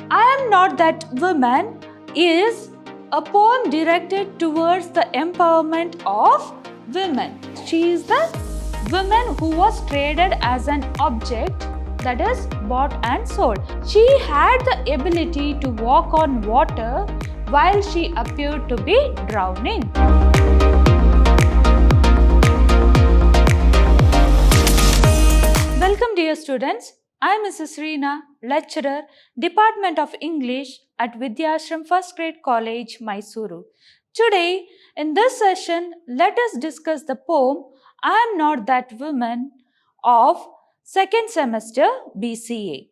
I Am Not That Woman is a poem directed towards the empowerment of women. She is the woman who was traded as an object, that is bought and sold. She had the ability to walk on water while she appeared to be drowning. Welcome dear students. I am Mrs. Reena, lecturer, Department of English at Vidhyaashram First Grade College, Mysuru. Today, in this session, let us discuss the poem I Am Not That Woman of second semester B.C.A.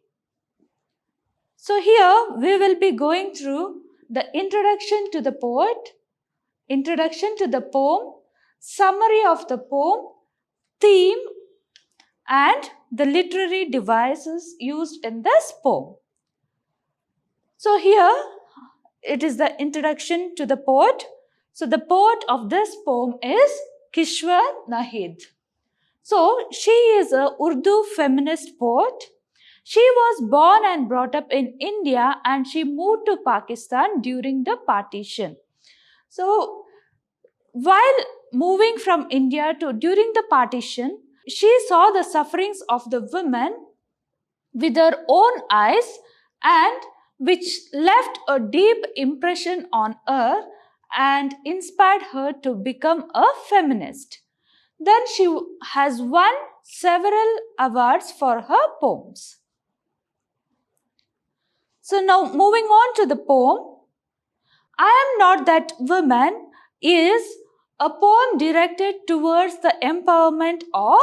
So here we will be going through the introduction to the poet, introduction to the poem, summary of the poem, theme, and the literary devices used in this poem. So here it is the introduction to the poet. So the poet of this poem is Kishwar Nahid. So she is a Urdu feminist poet. She was born and brought up in India and she moved to Pakistan during the partition. So while moving from India to during the partition, she saw the sufferings of the women with her own eyes, and which left a deep impression on her and inspired her to become a feminist. Then she has won several awards for her poems. So now moving on to the poem, I Am Not That Woman is a poem directed towards the empowerment of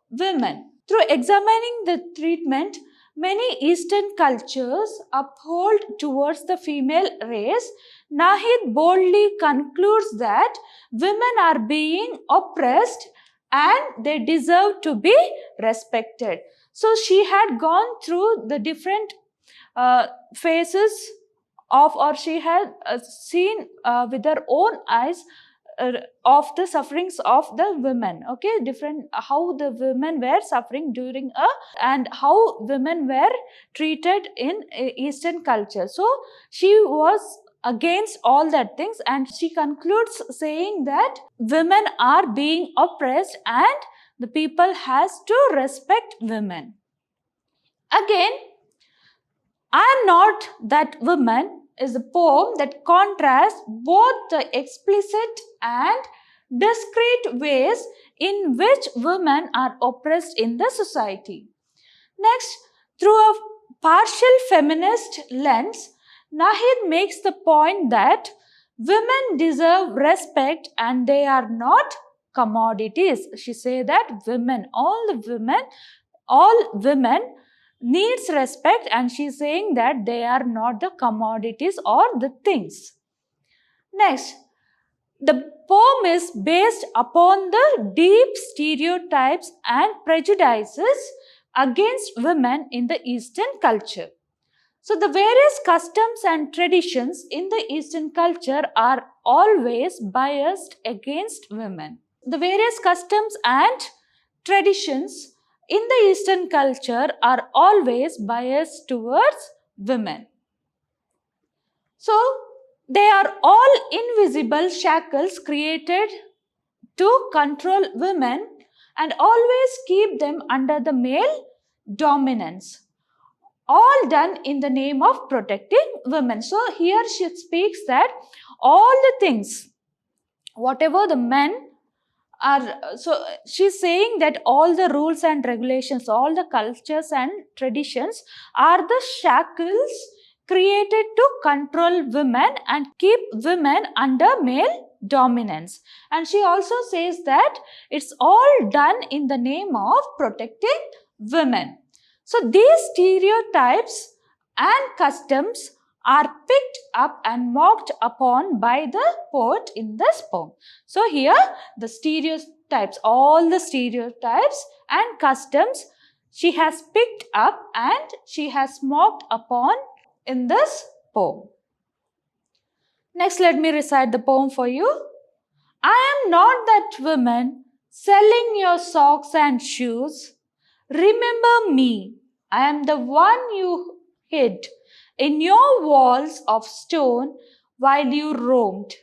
women. Through examining the treatment many Eastern cultures uphold towards the female race, Nahid boldly concludes that women are being oppressed and they deserve to be respected. So she had gone through the different phases of, or she had seen with her own eyes of the sufferings of the women, okay, different how the women were suffering during and how women were treated in Eastern culture. So she was against all that things, and she concludes saying that women are being oppressed and the people has to respect women. Again, I Am Not That Woman is a poem that contrasts both the explicit and discreet ways in which women are oppressed in the society. Next, through a partial feminist lens, Nahid makes the point that women deserve respect and they are not commodities. She says that all women needs respect, and she is saying that they are not the commodities or the things. Next, the poem is based upon the deep stereotypes and prejudices against women in the Eastern culture. So the various customs and traditions in the Eastern culture are always biased against women. The various customs and traditions in the Eastern culture are always biased towards women. So they are all invisible shackles created to control women and always keep them under the male dominance. All done in the name of protecting women. So here she speaks that all the things, whatever the men are, so she's saying that all the rules and regulations, all the cultures and traditions are the shackles created to control women and keep women under male dominance. And she also says that it's all done in the name of protecting women. So these stereotypes and customs are picked up and mocked upon by the poet in this poem. So here the stereotypes, all the stereotypes and customs she has picked up and she has mocked upon in this poem. Next, let me recite the poem for you. I am not that woman selling your socks and shoes. Remember me, I am the one you hid in your walls of stone while you roamed,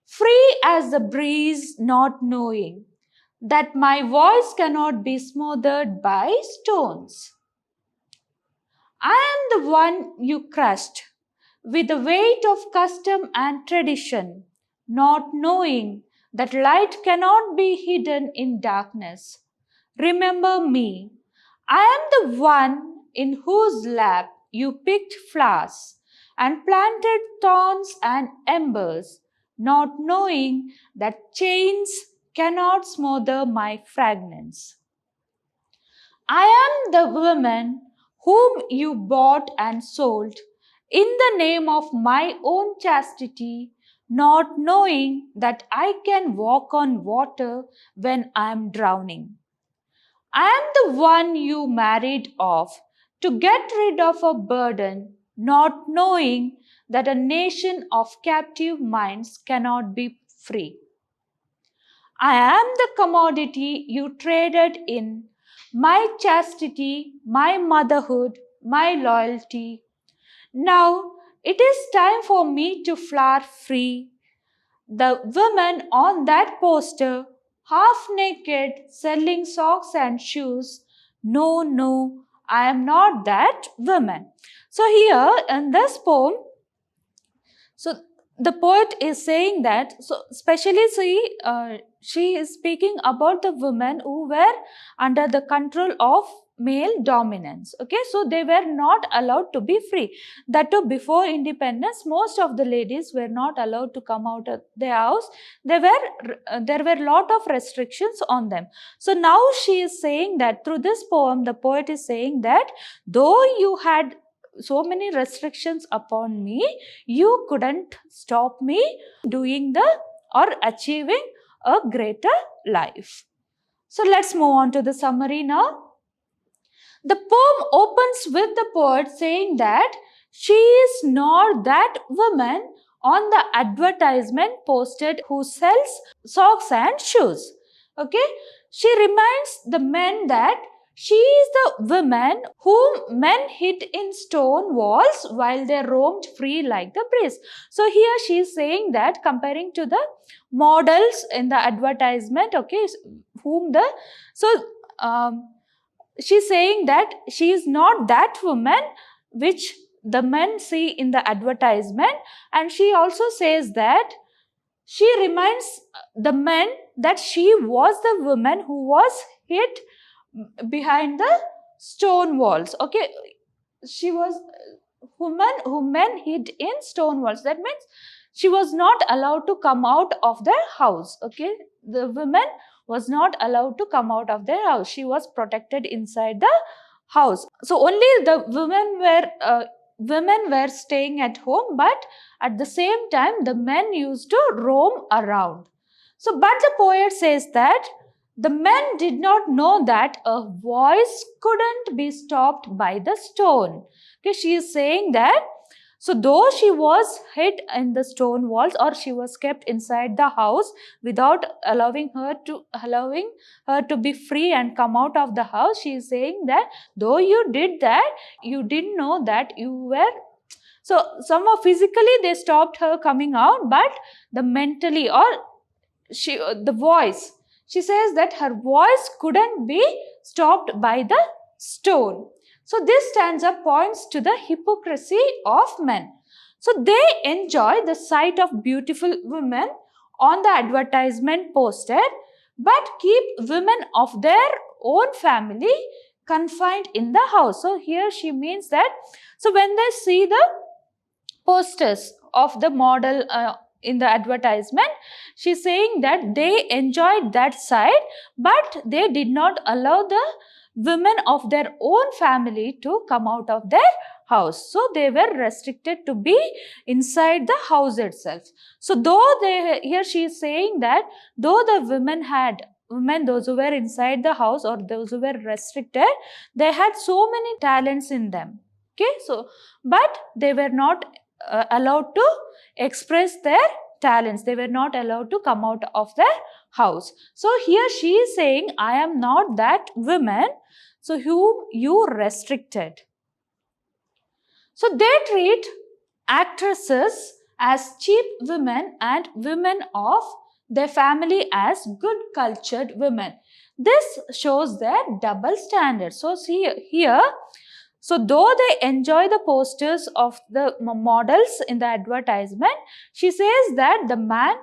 free as the breeze, not knowing that my voice cannot be smothered by stones. I am the one you crushed with the weight of custom and tradition, not knowing that light cannot be hidden in darkness. Remember me. I am the one in whose lap you picked flowers and planted thorns and embers, not knowing that chains cannot smother my fragrance. I am the woman whom you bought and sold in the name of my own chastity, not knowing that I can walk on water when I am drowning. I am the one you married off to get rid of a burden, not knowing that a nation of captive minds cannot be free. I am the commodity you traded in, my chastity, my motherhood, my loyalty. Now it is time for me to flower free. The woman on that poster, half naked, selling socks and shoes. No, no, I am not that woman. So here in this poem, so the poet is saying that, so especially she is speaking about the women who were under the control of male dominance. Okay, so they were not allowed to be free. That too, before independence, most of the ladies were not allowed to come out of their house. There were lot of restrictions on them. So now she is saying that through this poem, the poet is saying that though you had so many restrictions upon me, you couldn't stop me doing or achieving a greater life. So let's move on to the summary now. The poem opens with the poet saying that she is not that woman on the advertisement posted who sells socks and shoes. Okay, she reminds the men that she is the woman whom men hid in stone walls while they roamed free like the breeze. So here she is saying that, comparing to the models in the advertisement, okay, she's saying that she is not that woman which the men see in the advertisement, and she also says that she reminds the men that she was the woman who was hid behind the stone walls. Okay, she was woman who men hid in stone walls. That means she was not allowed to come out of their house. Okay, the woman was not allowed to come out of their house. She was protected inside the house. So only the women were staying at home, but at the same time the men used to roam around. So but the poet says that the men did not know that a voice couldn't be stopped by the stone. Okay, she is saying that, so though she was hid in the stone walls, or she was kept inside the house without allowing her to be free and come out of the house, she is saying that though you did that, you didn't know that you were. So somehow physically they stopped her coming out, but the mentally, or the voice, she says that her voice couldn't be stopped by the stone. So this stanza points to the hypocrisy of men. So they enjoy the sight of beautiful women on the advertisement poster, but keep women of their own family confined in the house. So here she means that, so when they see the posters of the model in the advertisement, she's saying that they enjoyed that side, but they did not allow the women of their own family to come out of their house. So they were restricted to be inside the house itself. So here she is saying that though the women, those who were inside the house or those who were restricted, they had so many talents in them. Okay, so but they were not allowed to express their talents. They were not allowed to come out of their house. So here she is saying, I am not that woman, so whom you restricted. So they treat actresses as cheap women and women of their family as good cultured women. This shows their double standard. So see here, so though they enjoy the posters of the models in the advertisement, she says that the man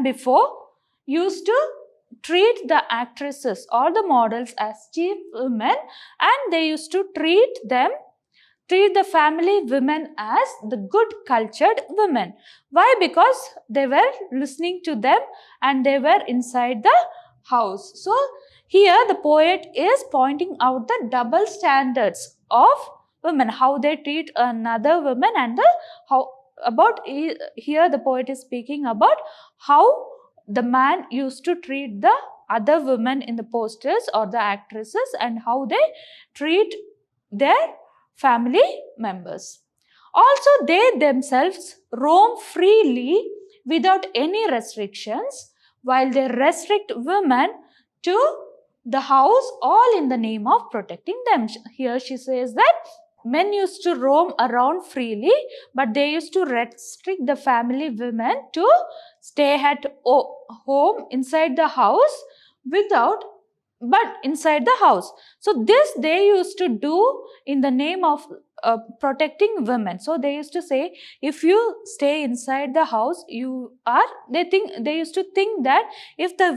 before used to treat the actresses or the models as cheap women, and they used to treat the family women as the good cultured women. Why? Because they were listening to them and they were inside the house. So here the poet is pointing out the double standards of women, how they treat another woman, and here the poet is speaking about how the man used to treat the other women in the posters or the actresses and how they treat their family members. Also, they themselves roam freely without any restrictions, while they restrict women to the house, all in the name of protecting them. Here she says that men used to roam around freely, but they used to restrict the family women to stay at home inside the house inside the house. So this they used to do in the name of protecting women. So they used to say, if you stay inside the house, they used to think that if the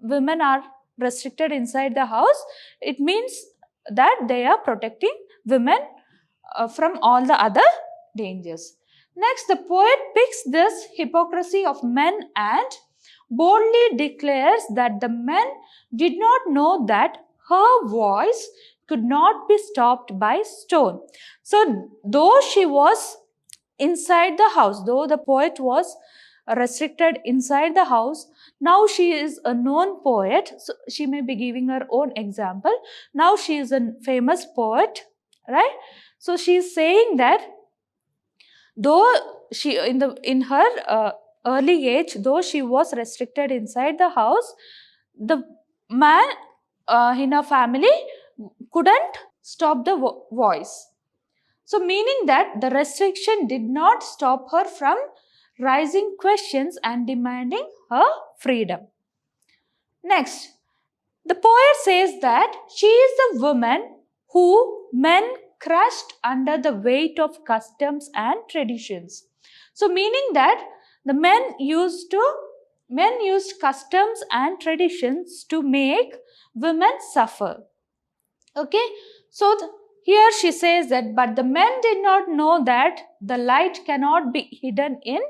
women are restricted inside the house, it means that they are protecting women from all the other dangers. Next, the poet picks this hypocrisy of men and boldly declares that the men did not know that her voice could not be stopped by stone. So, though she was inside the house, though the poet was restricted inside the house, now she is a known poet. So she may be giving her own example. Now she is a famous poet, right? So she is saying that though she in her early age, though she was restricted inside the house, the man in her family couldn't stop the voice. So meaning that the restriction did not stop her from raising questions and demanding her freedom. Next, the poet says that she is the woman who men crushed under the weight of customs and traditions. So meaning that the men used customs and traditions to make women suffer. Okay, so here she says that, but the men did not know that the light cannot be hidden in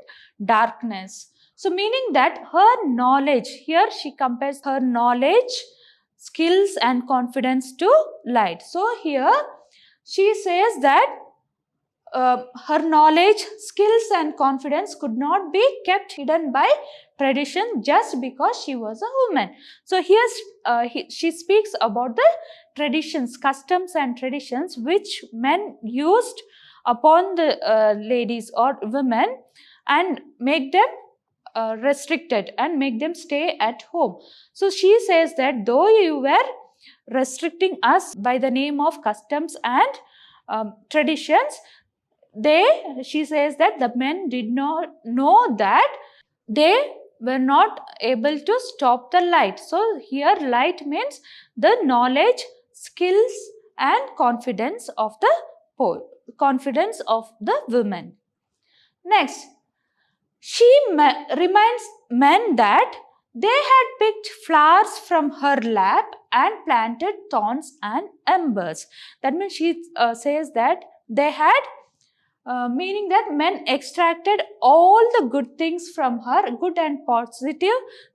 darkness. So meaning that her knowledge, here she compares her knowledge, skills and confidence to light. So here she says that her knowledge, skills and confidence could not be kept hidden by tradition just because she was a woman. So here she speaks about the traditions, customs and traditions which men used upon the ladies or women and make them restricted and make them stay at home. So she says that though you were restricting us by the name of customs and traditions, she says that the men did not know that they were not able to stop the light. So here light means the knowledge, skills and confidence of the women. Next, she reminds men that they had picked flowers from her lap and planted thorns and embers. That means she says that they had meaning that men extracted all the good things from her, good and positive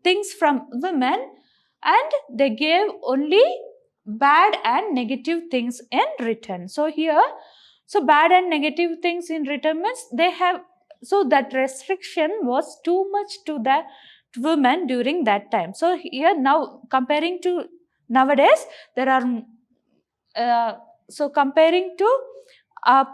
things from women, and they gave only bad and negative things in return. So here, so bad and negative things in return means they have, so that restriction was too much to the women during that time. So here now comparing to nowadays, there are, so comparing to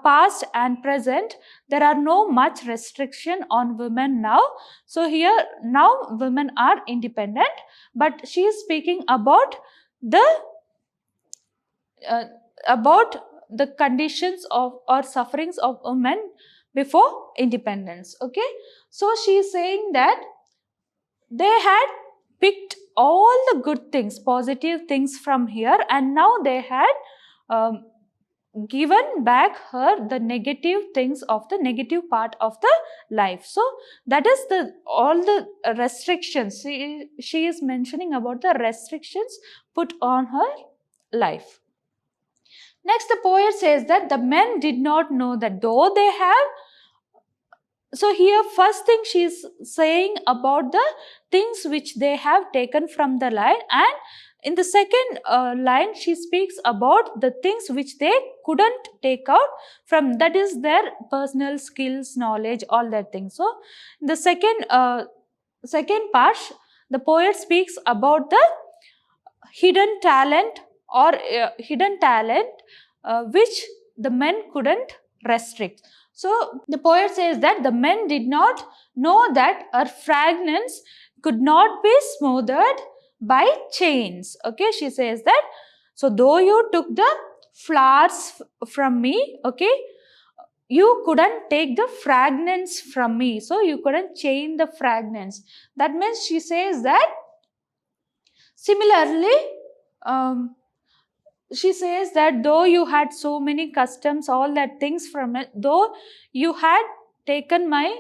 past and present, there are no much restriction on women now. So here now women are independent, but she is speaking about the conditions of or sufferings of women before independence. Okay, so she is saying that they had picked all the good things, positive things from here, and now they had um, given back her the negative things of the negative part of the life. So that is the all the restrictions. She is mentioning about the restrictions put on her life. Next, the poet says that the men did not know that though they have. So here first thing she is saying about the things which they have taken from the line, and in the second line she speaks about the things which they couldn't take out from, that is their personal skills, knowledge, all that things. So in the second part the poet speaks about the hidden talent which the men couldn't restrict. So the poet says that the men did not know that her fragrance could not be smoothed by chains. Okay, she says that, so though you took the flowers from me, okay, you couldn't take the fragrance from me, so you couldn't chain the fragrance. That means she says that similarly, she says that though you had so many customs, all that things from it, though you had taken my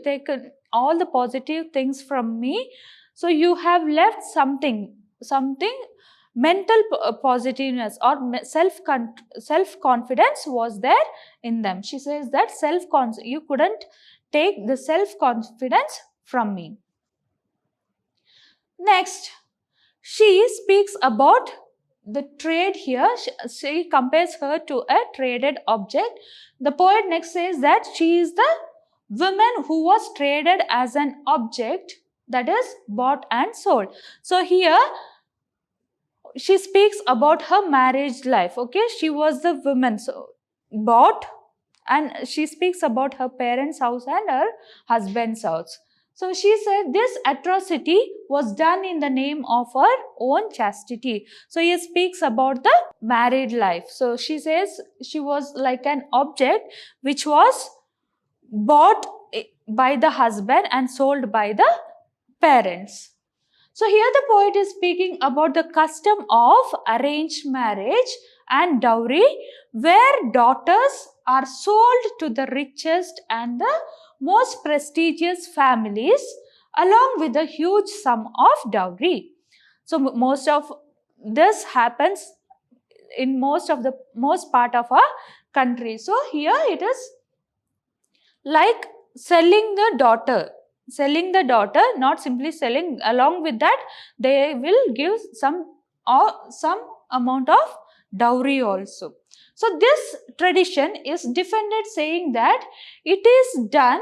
taken all the positive things from me, so you have left something mental positiveness or self-confidence was there in them. She says that you couldn't take the self-confidence from me. Next, she speaks about the trade here. She compares her to a traded object. The poet next says that she is the woman who was traded as an object, that is bought and sold. So here she speaks about her marriage life. Okay, she was the woman bought, and she speaks about her parents' house and her husband's house. So she said this atrocity was done in the name of her own chastity. So he speaks about the married life. So she says she was like an object which was bought by the husband and sold by the parents. So here the poet is speaking about the custom of arranged marriage and dowry, where daughters are sold to the richest and the most prestigious families along with a huge sum of dowry. So most of this happens in most part of our country. So here it is like selling the daughter, not simply selling. Along with that, they will give some amount of dowry also. So this tradition is defended, saying that it is done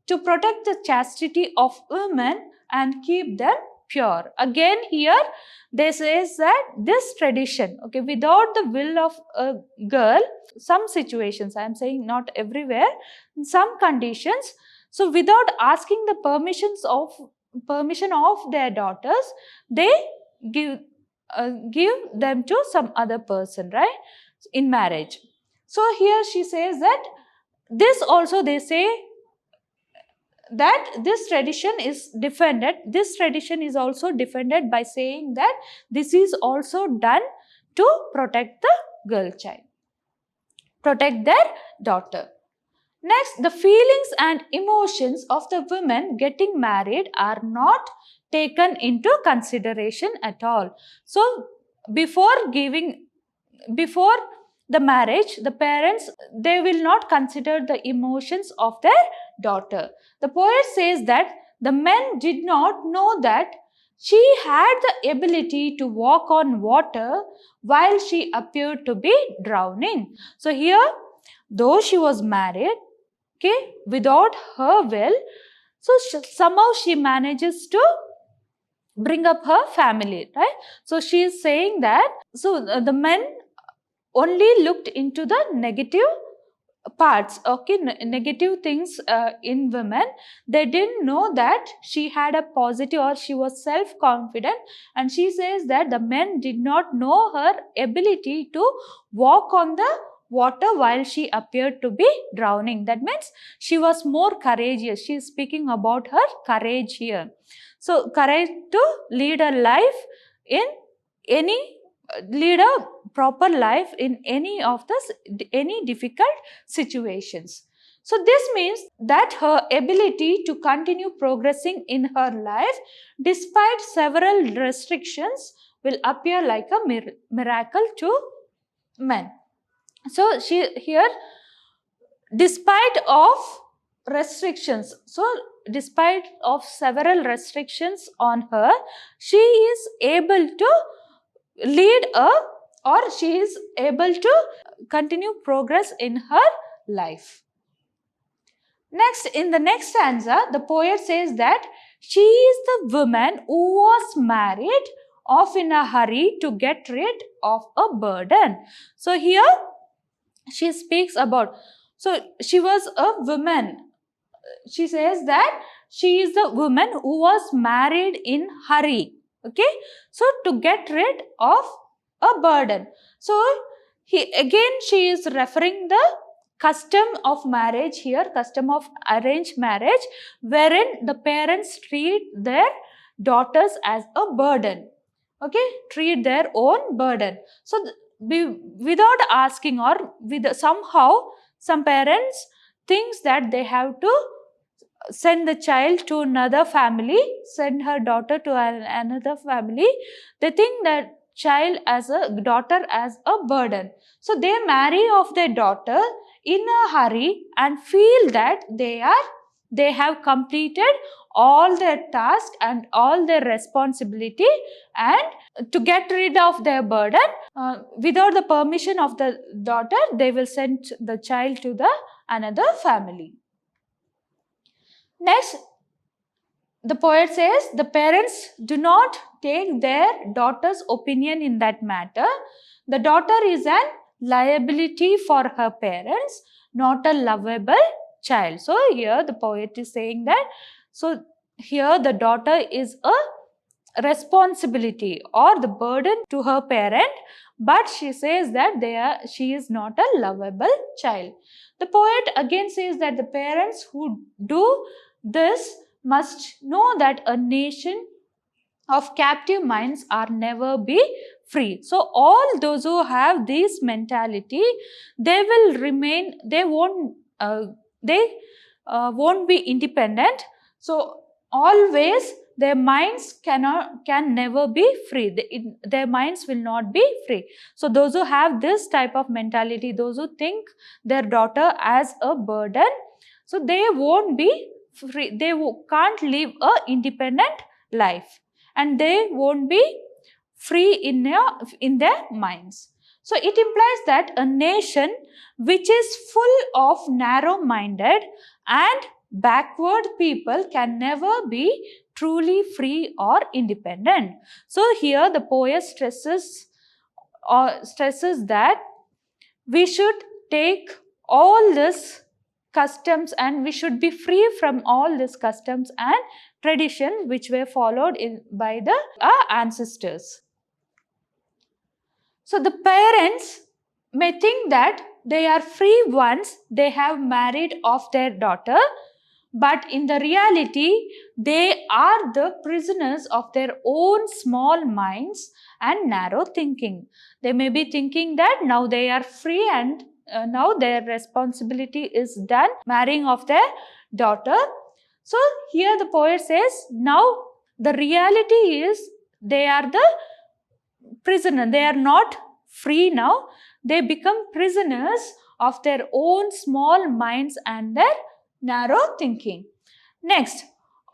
to protect the chastity of women and keep them pure. Again here they says that this tradition, okay, without the will of a girl, some situations, I am saying not everywhere, in some conditions, so without asking the permission of their daughters, they give them to some other person, right, in marriage. So here she says that this also, they say that this tradition is defended. This tradition is also defended by saying that this is also done to protect the girl child, protect their daughter. Next, the feelings and emotions of the women getting married are not taken into consideration at all. So before the marriage, the parents, they will not consider the emotions of their daughter. The poet says that the men did not know that she had the ability to walk on water while she appeared to be drowning. So here, though she was married, okay, without her will, so somehow she manages to bring up her family, right? So she is saying that, so the men only looked into the negative parts, okay, negative things in women. They didn't know that she had a positive, or she was self-confident, and she says that the men did not know her ability to walk on the water while she appeared to be drowning. That means she was more courageous. She is speaking about her courage here. So courage to lead a life in any lead a proper life in any difficult situations. So this means that her ability to continue progressing in her life despite several restrictions will appear like a miracle to men. So she here, despite of restrictions, so despite of several restrictions on her, she is able to lead a, or she is able to continue progress in her life. Next, in the next stanza, the poet says that she is the woman who was married off in a hurry to get rid of a burden. So here she speaks about, so she was a woman. She says that she is the woman who was married in hurry. Okay, so to get rid of a burden. So she is referring the custom of marriage here, custom of arranged marriage, wherein the parents treat their daughters as a burden. Okay, treat their own burden. So without asking, or with somehow some parents thinks that they have to send the child to another family, send her daughter to another family. They think that child as a daughter as a burden. So they marry off their daughter in a hurry and feel that they have completed all their task and all their responsibility, and to get rid of their burden, without the permission of the daughter, they will send the child to the another family. Next, the poet says the parents do not take their daughter's opinion in that matter. The daughter is an liability for her parents, not a lovable child. So here the poet is saying that, so here the daughter is a responsibility or the burden to her parent, but she says that she is not a lovable child. The poet again says that the parents who do this must know that a nation of captive minds are never be free. So all those who have this mentality, they will remain, they won't be independent. So always their minds can never be free. Their minds will not be free. So those who have this type of mentality, those who think their daughter as a burden, so they won't be free. They can't live a independent life, and they won't be free in their minds. So it implies that a nation which is full of narrow-minded and backward people can never be truly free or independent. So here the poet stresses that we should take all this customs, and we should be free from all these customs and traditions which were followed by our ancestors. So the parents may think that they are free once they have married off their daughter, but in the reality, they are the prisoners of their own small minds and narrow thinking. They may be thinking that now they are free, and now their responsibility is done, marrying off their daughter. So here the poet says, now the reality is they are the prisoner. They are not free now. They become prisoners of their own small minds and their narrow thinking. Next,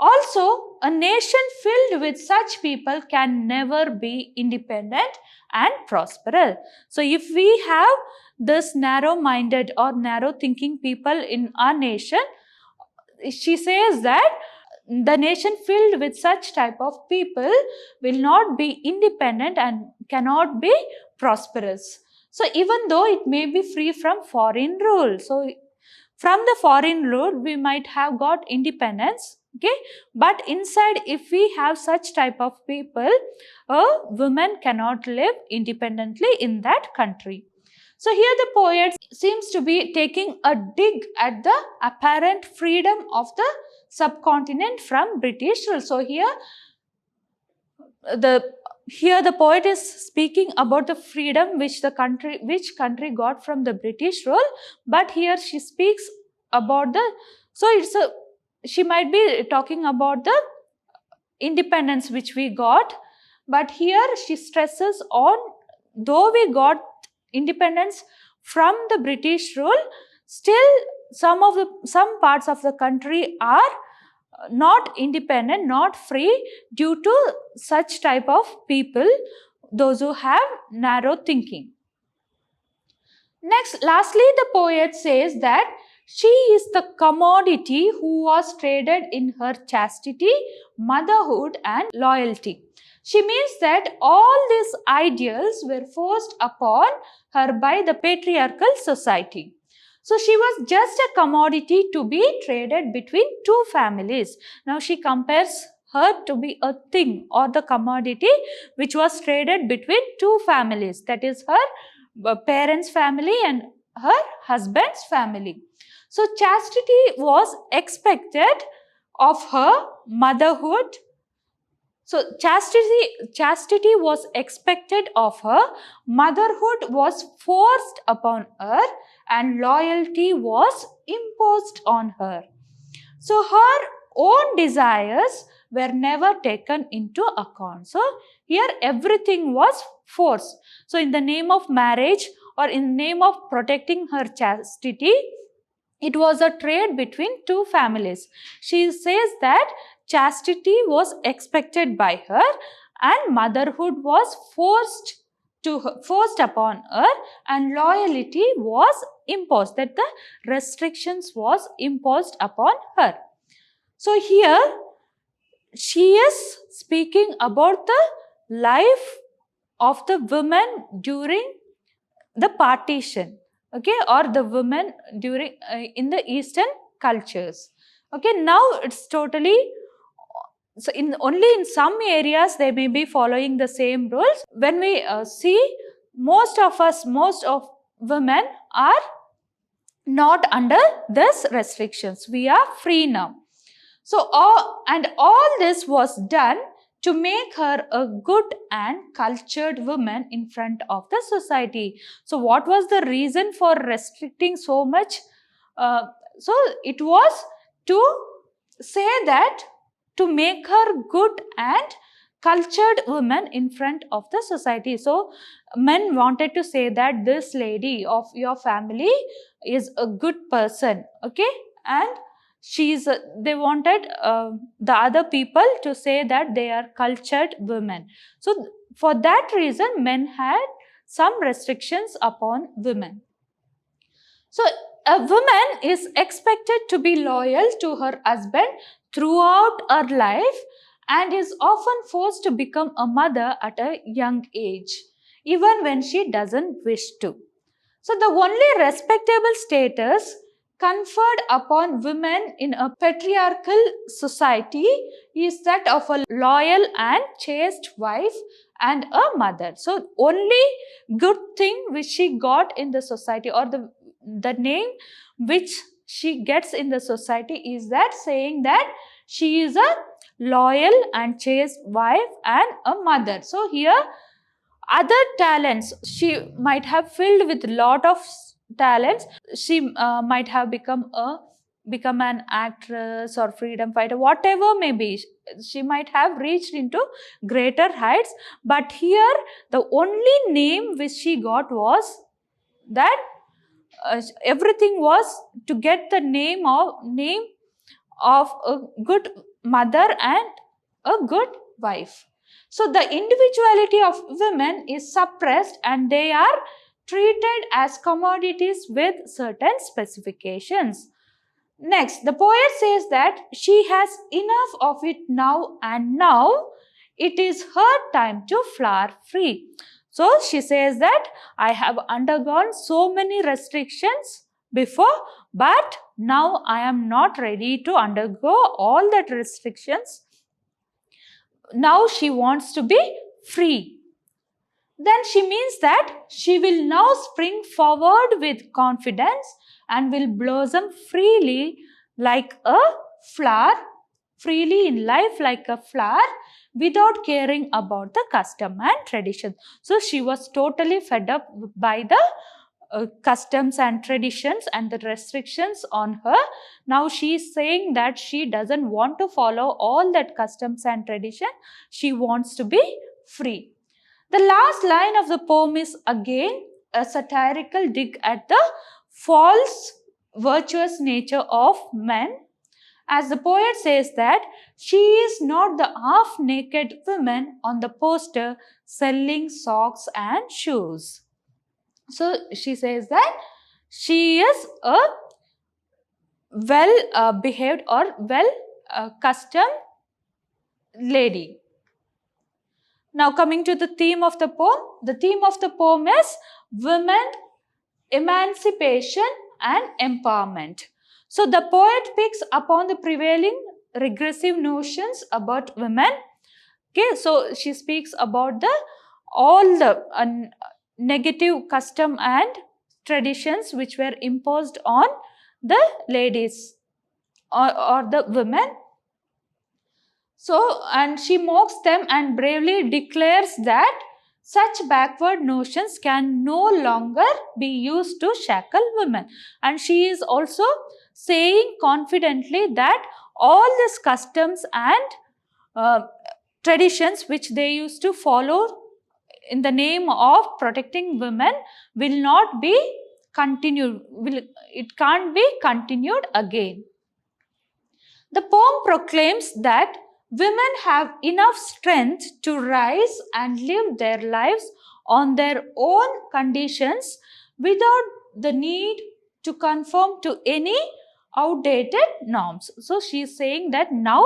also a nation filled with such people can never be independent and prosperous. So if we have this narrow-minded or narrow-thinking people in our nation, she says that the nation filled with such type of people will not be independent and cannot be prosperous. So even though it may be free from foreign rule, so From the foreign rule, we might have got independence, okay, but inside, if we have such type of people, a woman cannot live independently in that country. So here the poet seems to be taking a dig at the apparent freedom of the subcontinent from British rule. So here the poet is speaking about the freedom which country got from the British rule, but here she speaks about she might be talking about the independence which we got, but here she stresses on, though we got independence from the British rule, still some parts of the country are not independent, not free, due to such type of people, those who have narrow thinking. Next, lastly, the poet says that she is the commodity who was traded in her chastity, motherhood, and loyalty. She means that all these ideals were forced upon her by the patriarchal society. So she was just a commodity to be traded between two families. Now she compares her to be a thing or the commodity which was traded between two families, that is her parents' family and her husband's family. So chastity was expected of her motherhood. So chastity was expected of her, motherhood was forced upon her, and loyalty was imposed on her. So her own desires were never taken into account. So here everything was forced. So in the name of marriage or in the name of protecting her chastity, it was a trade between two families. She says that chastity was expected by her and motherhood was forced upon her, and loyalty was imposed, that the restrictions was imposed upon her. So here she is speaking about the life of the women during the partition, okay, or the women during in the Eastern cultures. Okay, now it's totally, so only in some areas they may be following the same rules. When we see, most of women are not under this restrictions. We are free now. So all this was done to make her a good and cultured woman in front of the society. So what was the reason for restricting so much? So it was to say that, to make her good and cultured woman in front of the society. So men wanted to say that this lady of your family is a good person, okay, and they wanted the other people to say that they are cultured women. So for that reason, men had some restrictions upon women. So a woman is expected to be loyal to her husband throughout her life and is often forced to become a mother at a young age, even when she doesn't wish to. So the only respectable status conferred upon women in a patriarchal society is that of a loyal and chaste wife and a mother. So only good thing which she got in the society, or the name which she gets in the society, is that saying that she is a loyal and chaste wife and a mother. So here other talents she might have filled with lot of talents. She might have become an actress or freedom fighter, whatever may be. She might have reached into greater heights, but here the only name which she got was that everything was to get the name of a good mother and a good wife. So the individuality of women is suppressed and they are treated as commodities with certain specifications. Next, the poet says that she has enough of it now, and now it is her time to flower free. So she says that I have undergone so many restrictions before, but now I am not ready to undergo all that restrictions. Now she wants to be free. Then she means that she will now spring forward with confidence and will blossom freely like a flower, freely in life like a flower, without caring about the custom and tradition. So she was totally fed up by the customs and traditions and the restrictions on her. Now she is saying that she doesn't want to follow all that customs and tradition. She wants to be free. The last line of the poem is again a satirical dig at the false virtuous nature of men, as the poet says that she is not the half-naked woman on the poster selling socks and shoes. So she says that she is a well-behaved or well-custom lady. Now coming to the theme of the poem is women, emancipation and empowerment. So the poet picks upon the prevailing regressive notions about women. Okay, so she speaks about all the negative custom and traditions which were imposed on the ladies or the women. So, and she mocks them and bravely declares that such backward notions can no longer be used to shackle women. And she is also saying confidently that all these customs and traditions which they used to follow in the name of protecting women will not be continued. It can't be continued again. The poem proclaims that women have enough strength to rise and live their lives on their own conditions without the need to conform to any outdated norms. So she is saying that now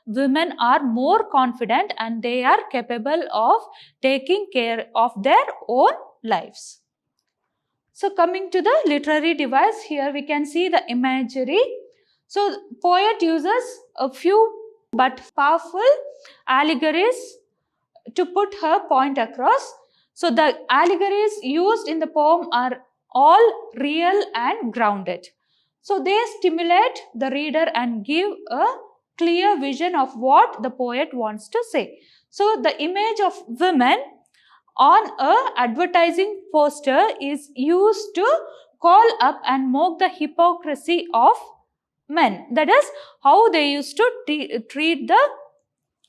women are more confident and they are capable of taking care of their own lives. So coming to the literary device, here we can see the imagery. So poet uses a few but powerful allegories to put her point across. So the allegories used in the poem are all real and grounded. So they stimulate the reader and give a clear vision of what the poet wants to say. So the image of women on a advertising poster is used to call up and mock the hypocrisy of men. That is how they used to treat the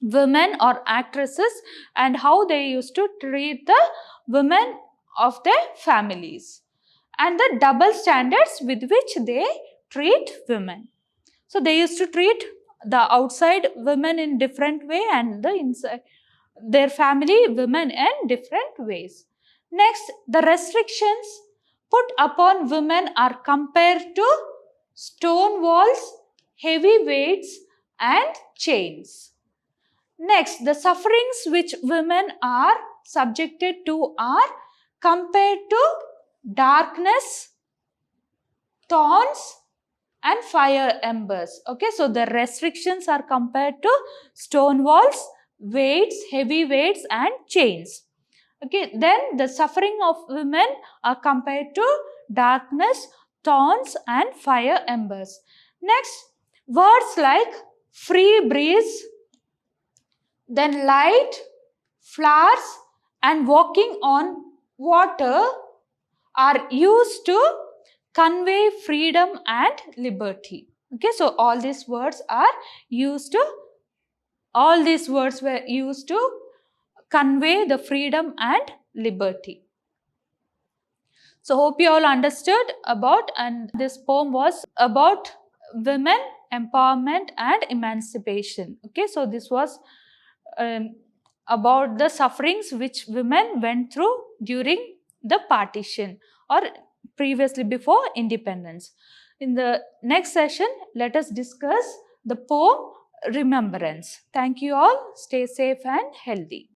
women or actresses and how they used to treat the women of their families, and the double standards with which they treat women. So they used to treat the outside women in different way and the inside their family women in different ways. Next, the restrictions put upon women are compared to stone walls, heavy weights and chains. Next, the sufferings which women are subjected to are compared to darkness, thorns and fire embers. Okay, so the restrictions are compared to stone walls, weights, heavy weights and chains. Okay, then the suffering of women are compared to darkness, thorns and fire embers. Next, words like free breeze, then light, flowers and walking on water are used to convey freedom and liberty. Okay, so all these words were used to convey the freedom and liberty. So hope you all understood about, and this poem was about women empowerment and emancipation. Okay, so this was about the sufferings which women went through during the partition or previously before independence. In the next session, let us discuss the poem Remembrance. Thank you all. Stay safe and healthy.